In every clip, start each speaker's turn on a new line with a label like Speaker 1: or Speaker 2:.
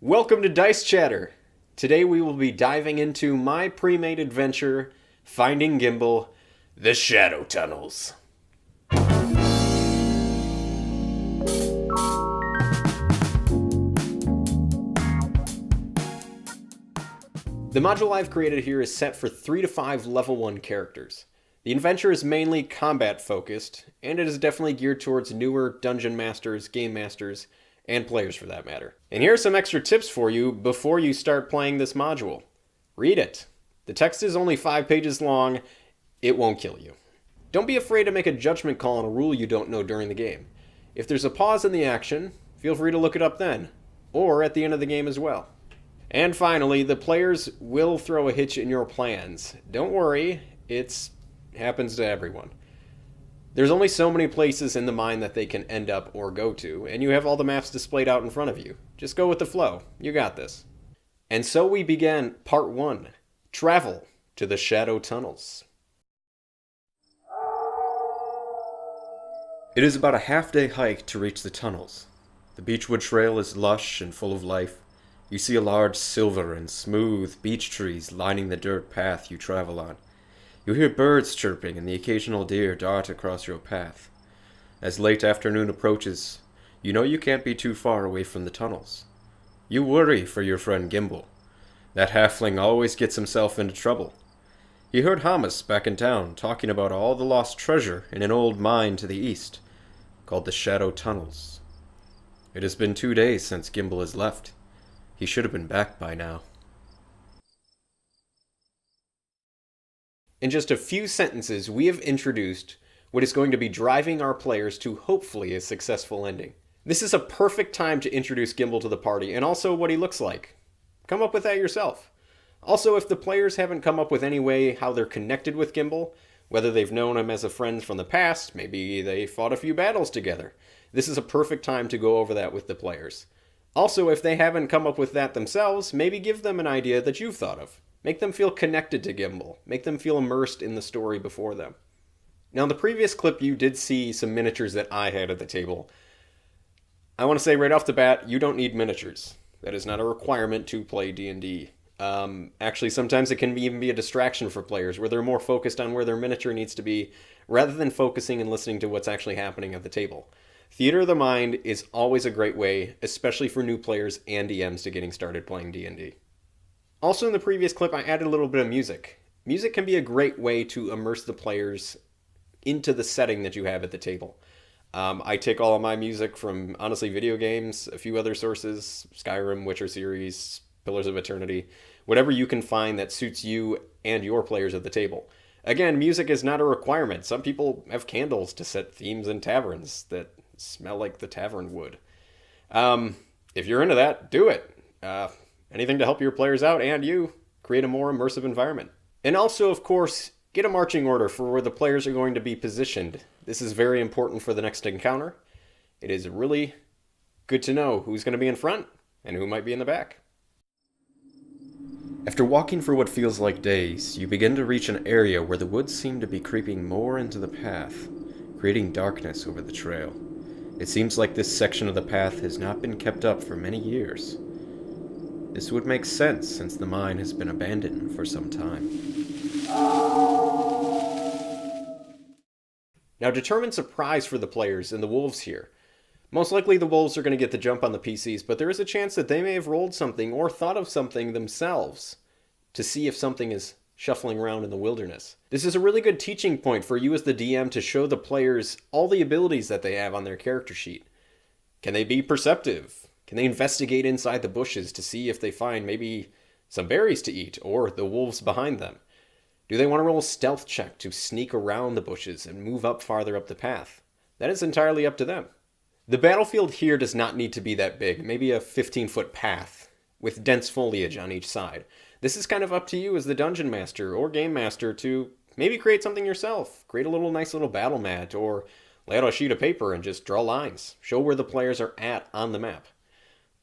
Speaker 1: Welcome to Dice Chatter. Today we will be diving into my pre-made adventure, Finding Gimble, The Shadow Tunnels. The module I've created here is set for 3 to 5 level 1 characters. The adventure is mainly combat focused, and it is definitely geared towards newer dungeon masters, game masters, and players for that matter. And here are some extra tips for you before you start playing this module. Read it. The text is only 5 pages long. It won't kill you. Don't be afraid to make a judgment call on a rule you don't know during the game. If there's a pause in the action, feel free to look it up then, or at the end of the game as well. And finally, the players will throw a hitch in your plans. Don't worry, it happens to everyone. There's only so many places in the mine that they can end up or go to, and you have all the maps displayed out in front of you. Just go with the flow. You got this. And so we began Part 1, Travel to the Shadow Tunnels. It is about a half-day hike to reach the tunnels. The beechwood trail is lush and full of life. You see a large silver and smooth beech trees lining the dirt path you travel on. You hear birds chirping and the occasional deer dart across your path. As late afternoon approaches, you know you can't be too far away from the tunnels. You worry for your friend Gimble. That halfling always gets himself into trouble. He heard Hamas back in town talking about all the lost treasure in an old mine to the east, called the Shadow Tunnels. It has been 2 days since Gimble has left. He should have been back by now. In just a few sentences, we have introduced what is going to be driving our players to hopefully a successful ending. This is a perfect time to introduce Gimble to the party, and also what he looks like. Come up with that yourself. Also, if the players haven't come up with any way how they're connected with Gimble, whether they've known him as a friend from the past, maybe they fought a few battles together, this is a perfect time to go over that with the players. Also, if they haven't come up with that themselves, maybe give them an idea that you've thought of. Make them feel connected to Gimble. Make them feel immersed in the story before them. Now, in the previous clip, you did see some miniatures that I had at the table. I want to say right off the bat, you don't need miniatures. That is not a requirement to play D&D. Actually, sometimes it can even be a distraction for players, where they're more focused on where their miniature needs to be, rather than focusing and listening to what's actually happening at the table. Theater of the mind is always a great way, especially for new players and DMs to getting started playing D&D. Also in the previous clip, I added a little bit of music. Music can be a great way to immerse the players into the setting that you have at the table. I take all of my music from, honestly, video games, a few other sources, Skyrim, Witcher series, Pillars of Eternity, whatever you can find that suits you and your players at the table. Again, music is not a requirement. Some people have candles to set themes in taverns that smell like the tavern would. If you're into that, do it. Anything to help your players out and you create a more immersive environment. And also, of course, get a marching order for where the players are going to be positioned. This is very important for the next encounter. It is really good to know who's going to be in front and who might be in the back. After walking for what feels like days, you begin to reach an area where the woods seem to be creeping more into the path, creating darkness over the trail. It seems like this section of the path has not been kept up for many years. This would make sense since the mine has been abandoned for some time. Now determine surprise for the players and the wolves here. Most likely the wolves are going to get the jump on the PCs, but there is a chance that they may have rolled something or thought of something themselves to see if something is shuffling around in the wilderness. This is a really good teaching point for you as the DM to show the players all the abilities that they have on their character sheet. Can they be perceptive? Can they investigate inside the bushes to see if they find maybe some berries to eat or the wolves behind them? Do they want to roll a stealth check to sneak around the bushes and move up farther up the path? That is entirely up to them. The battlefield here does not need to be that big, maybe a 15-foot path with dense foliage on each side. This is kind of up to you as the dungeon master or game master to maybe create something yourself. Create a nice little battle mat or lay out a sheet of paper and just draw lines. Show where the players are at on the map.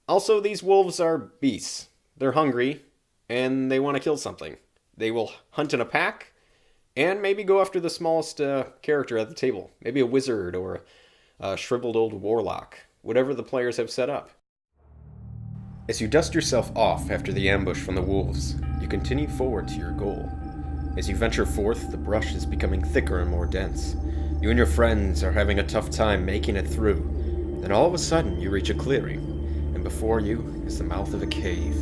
Speaker 1: Also, these wolves are beasts. They're hungry, and they want to kill something. They will hunt in a pack, and maybe go after the smallest character at the table. Maybe a wizard or a shriveled old warlock. Whatever the players have set up. As you dust yourself off after the ambush from the wolves, you continue forward to your goal. As you venture forth, the brush is becoming thicker and more dense. You and your friends are having a tough time making it through. Then all of a sudden, you reach a clearing, and before you is the mouth of a cave.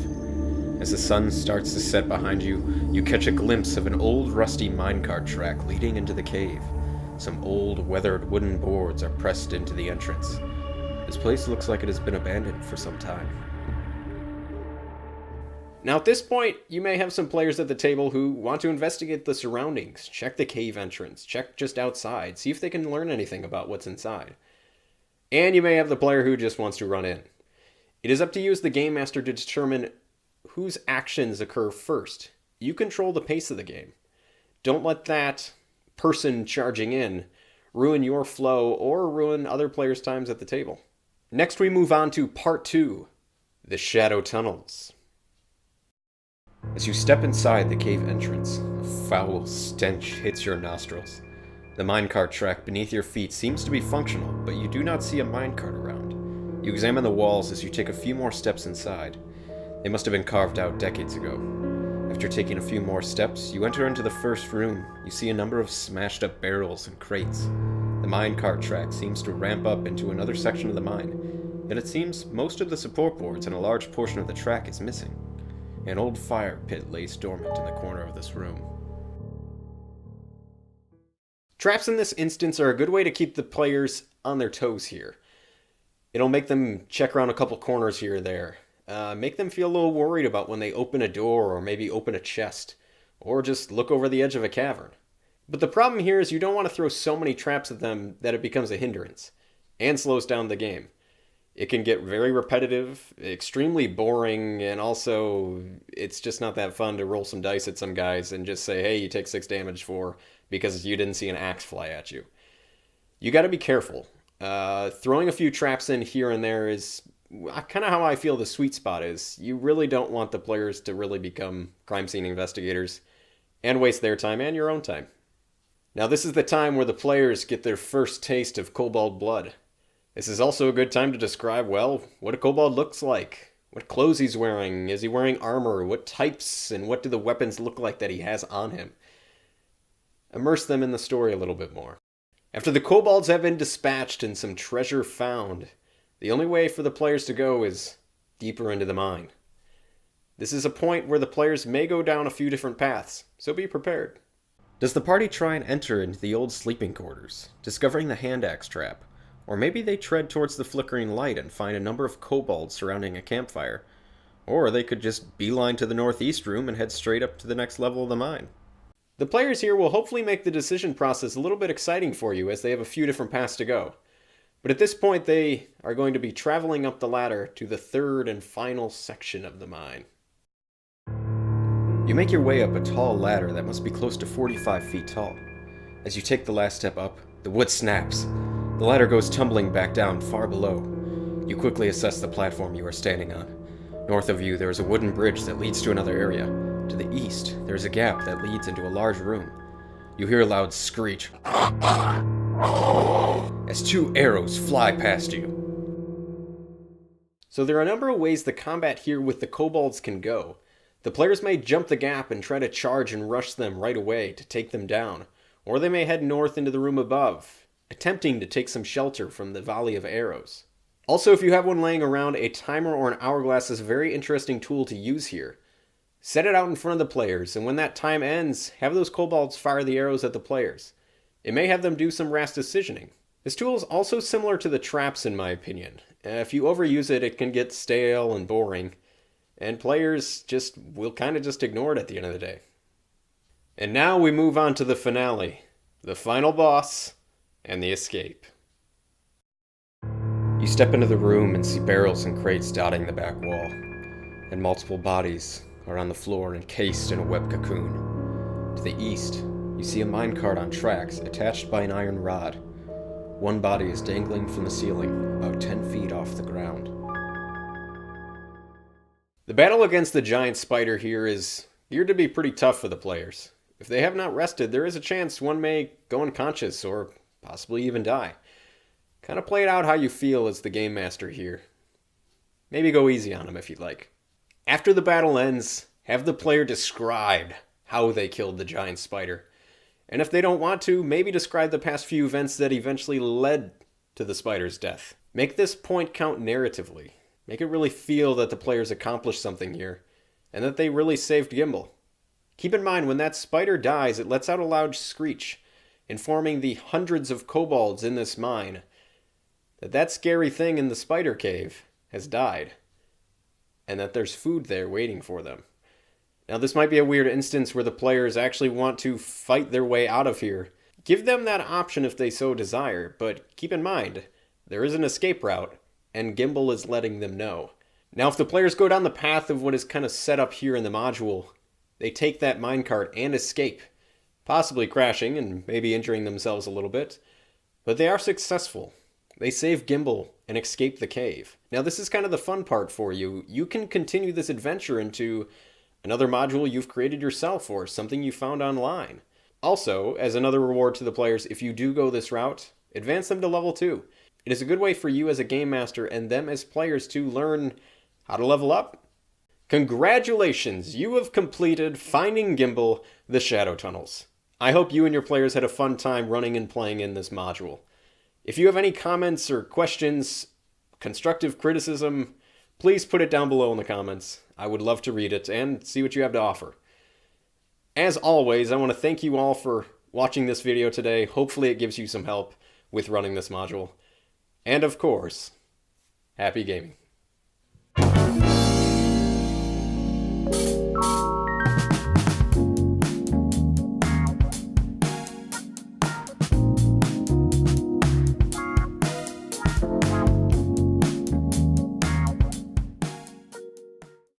Speaker 1: As the sun starts to set behind you, you catch a glimpse of an old rusty minecart track leading into the cave. Some old, weathered wooden boards are pressed into the entrance. This place looks like it has been abandoned for some time. Now at this point, you may have some players at the table who want to investigate the surroundings, check the cave entrance, check just outside, see if they can learn anything about what's inside. And you may have the player who just wants to run in. It is up to you as the Game Master to determine whose actions occur first. You control the pace of the game. Don't let that person charging in ruin your flow or ruin other players' times at the table. Next we move on to Part 2, the Shadow Tunnels. As you step inside the cave entrance, a foul stench hits your nostrils. The minecart track beneath your feet seems to be functional, but you do not see a minecart around. You examine the walls as you take a few more steps inside. They must have been carved out decades ago. After taking a few more steps, you enter into the first room. You see a number of smashed up barrels and crates. The minecart track seems to ramp up into another section of the mine, yet it seems most of the support boards and a large portion of the track is missing. An old fire pit lays dormant in the corner of this room. Traps in this instance are a good way to keep the players on their toes here. It'll make them check around a couple corners here or there. Make them feel a little worried about when they open a door or maybe open a chest, or just look over the edge of a cavern. But the problem here is you don't want to throw so many traps at them that it becomes a hindrance, and slows down the game. It can get very repetitive, extremely boring, and also it's just not that fun to roll some dice at some guys and just say, hey, you take 6 damage because you didn't see an axe fly at you. You got to be careful. Throwing a few traps in here and there is kind of how I feel the sweet spot is. You really don't want the players to really become crime scene investigators and waste their time and your own time. Now this is the time where the players get their first taste of kobold blood. This is also a good time to describe, well, what a kobold looks like. What clothes he's wearing. Is he wearing armor? What types and what do the weapons look like that he has on him? Immerse them in the story a little bit more. After the kobolds have been dispatched and some treasure found, the only way for the players to go is deeper into the mine. This is a point where the players may go down a few different paths, so be prepared. Does the party try and enter into the old sleeping quarters, discovering the hand axe trap? Or maybe they tread towards the flickering light and find a number of kobolds surrounding a campfire. Or they could just beeline to the northeast room and head straight up to the next level of the mine. The players here will hopefully make the decision process a little bit exciting for you as they have a few different paths to go. But at this point they are going to be traveling up the ladder to the third and final section of the mine. You make your way up a tall ladder that must be close to 45 feet tall. As you take the last step up, the wood snaps. The ladder goes tumbling back down far below. You quickly assess the platform you are standing on. North of you, there is a wooden bridge that leads to another area. To the east, there is a gap that leads into a large room. You hear a loud screech as 2 arrows fly past you. So there are a number of ways the combat here with the kobolds can go. The players may jump the gap and try to charge and rush them right away to take them down, or they may head north into the room above, attempting to take some shelter from the volley of arrows. Also, if you have one laying around, a timer or an hourglass is a very interesting tool to use here. Set it out in front of the players, and when that time ends, have those kobolds fire the arrows at the players. It may have them do some rash decisioning. This tool is also similar to the traps in my opinion. If you overuse it, it can get stale and boring, and players will kind of just ignore it at the end of the day. And now we move on to the finale, the final boss, and the escape. You step into the room and see barrels and crates dotting the back wall, and multiple bodies are on the floor encased in a web cocoon. To the east, you see a minecart on tracks attached by an iron rod. One body is dangling from the ceiling, about 10 feet off the ground. The battle against the giant spider here is geared to be pretty tough for the players. If they have not rested, there is a chance one may go unconscious or possibly even die. Kind of play it out how you feel as the game master here. maybe go easy on them if you'd like. After the battle ends, have the player describe how they killed the giant spider. And if they don't want to, maybe describe the past few events that eventually led to the spider's death. Make this point count narratively. Make it really feel that the players accomplished something here, and that they really saved Gimble. Keep in mind, when that spider dies, it lets out a loud screech, informing the hundreds of kobolds in this mine that that scary thing in the spider cave has died, and that there's food there waiting for them. Now, this might be a weird instance where the players actually want to fight their way out of here. Give them that option if they so desire, but keep in mind, there is an escape route, and Gimble is letting them know. Now, if the players go down the path of what is kind of set up here in the module, they take that minecart and escape, possibly crashing and maybe injuring themselves a little bit, but they are successful. They save Gimble and escape the cave. Now, this is kind of the fun part for you. You can continue this adventure into another module you've created yourself or something you found online. Also, as another reward to the players, if you do go this route, advance them to level 2. It is a good way for you as a game master and them as players to learn how to level up. Congratulations, you have completed Finding Gimble, the Shadow Tunnels. I hope you and your players had a fun time running and playing in this module. If you have any comments or questions, constructive criticism, please put it down below in the comments. I would love to read it and see what you have to offer. As always, I want to thank you all for watching this video today. Hopefully it gives you some help with running this module. And of course, happy gaming.